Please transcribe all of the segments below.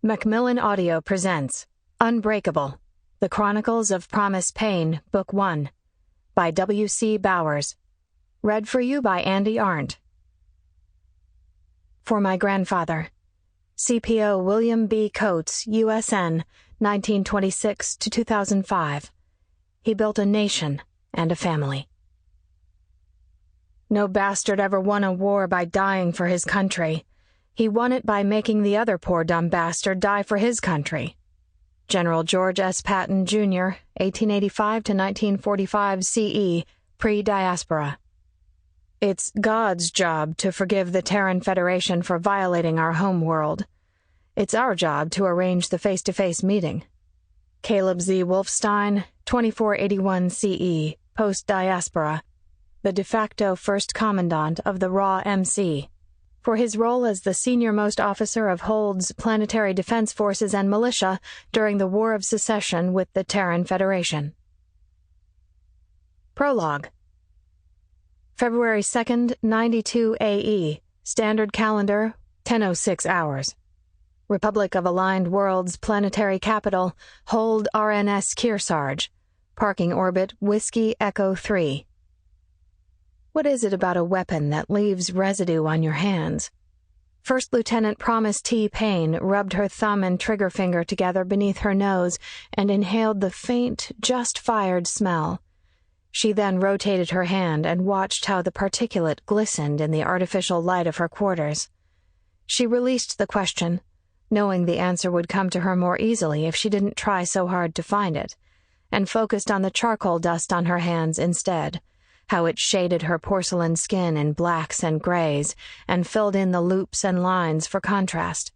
Macmillan Audio presents Unbreakable, The Chronicles of Promise Paen, Book 1, by W.C. Bauers. Read for you by Arndt. For my grandfather, CPO William B. Coates, USN, 1926 to 2005. He built a nation and a family. No bastard ever won a war by dying for his country. He won it by making the other poor dumb bastard die for his country. General George S. Paen, Jr., 1885 to 1945 CE, pre-diaspora. It's God's job to forgive the Terran Federation for violating our home world. It's our job to arrange the face-to-face meeting. Caleb Z. Wolfstein, 2481 CE, post-diaspora, the de facto first commandant of the Raw MC. For his role as the senior-most officer of Hold's planetary defense forces and militia during the War of Secession with the Terran Federation. Prologue. February 2nd, 92 AE, Standard Calendar, 10:06 hours. Republic of Aligned Worlds planetary capital, Hold RNS Kearsarge, parking orbit Whiskey Echo 3. What is it about a weapon that leaves residue on your hands? First Lieutenant Promise T. Paen rubbed her thumb and trigger finger together beneath her nose and inhaled the faint, just-fired smell. She then rotated her hand and watched how the particulate glistened in the artificial light of her quarters. She released the question, knowing the answer would come to her more easily if she didn't try so hard to find it, and focused on the charcoal dust on her hands instead, how it shaded her porcelain skin in blacks and grays and filled in the loops and lines for contrast.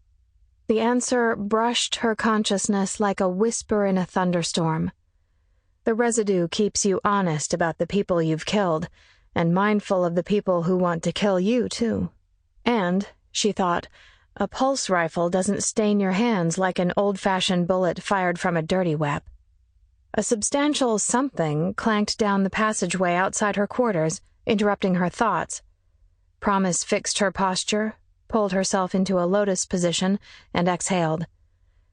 The answer brushed her consciousness like a whisper in a thunderstorm. The residue keeps you honest about the people you've killed, and mindful of the people who want to kill you, too. And, she thought, a pulse rifle doesn't stain your hands like an old-fashioned bullet fired from a dirty web. A substantial something clanked down the passageway outside her quarters, interrupting her thoughts. Promise fixed her posture, pulled herself into a lotus position, and exhaled.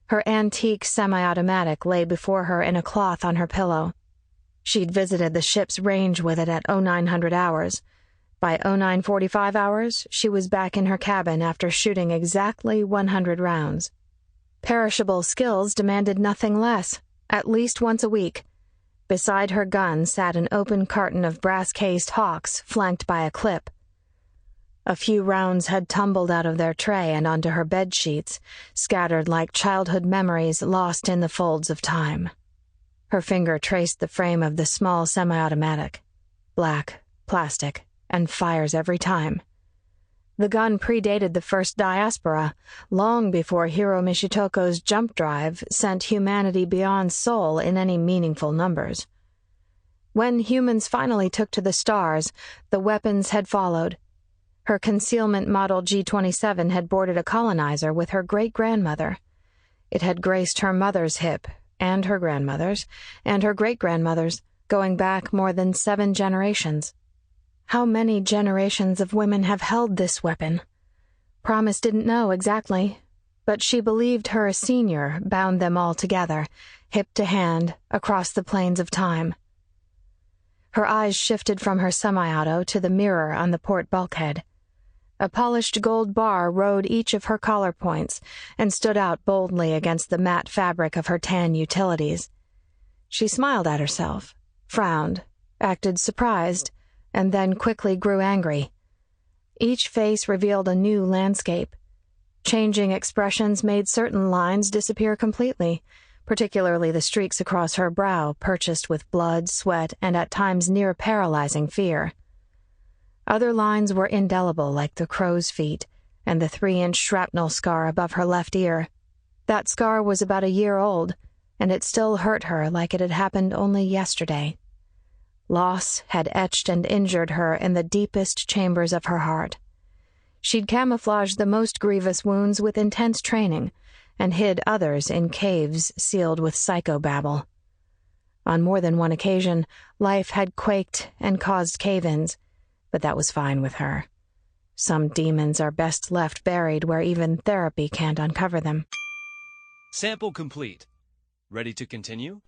Her antique semi-automatic lay before her in a cloth on her pillow. She'd visited the ship's range with it at 0900 hours. By 0945 hours, she was back in her cabin after shooting exactly 100 rounds. Perishable skills demanded nothing less. At least once a week. Beside her gun sat an open carton of brass-cased Hawks flanked by a clip. A few rounds had tumbled out of their tray and onto her bed sheets, scattered like childhood memories lost in the folds of time. Her finger traced the frame of the small semi-automatic. Black, plastic, and fires every time. The gun predated the first diaspora, long before Hiro Mishitoko's jump drive sent humanity beyond Sol in any meaningful numbers. When humans finally took to the stars, the weapons had followed. Her concealment model G-27 had boarded a colonizer with her great-grandmother. It had graced her mother's hip, and her grandmother's, and her great-grandmother's, going back more than 7 generations. How many generations of women have held this weapon? Promise didn't know exactly, but she believed her senior bound them all together, hip to hand, across the plains of time. Her eyes shifted from her semi-auto to the mirror on the port bulkhead. A polished gold bar rode each of her collar points and stood out boldly against the matte fabric of her tan utilities. She smiled at herself, frowned, acted surprised, and then quickly grew angry. Each face revealed a new landscape. Changing expressions made certain lines disappear completely, particularly the streaks across her brow purchased with blood, sweat, and at times near paralyzing fear. Other lines were indelible like the crow's feet and the 3-inch shrapnel scar above her left ear. That scar was about a year old, and it still hurt her like it had happened only yesterday. Loss had etched and injured her in the deepest chambers of her heart. She'd camouflaged the most grievous wounds with intense training, and hid others in caves sealed with psychobabble. On more than one occasion, life had quaked and caused cave-ins, but that was fine with her. Some demons are best left buried where even therapy can't uncover them. Sample complete. Ready to continue?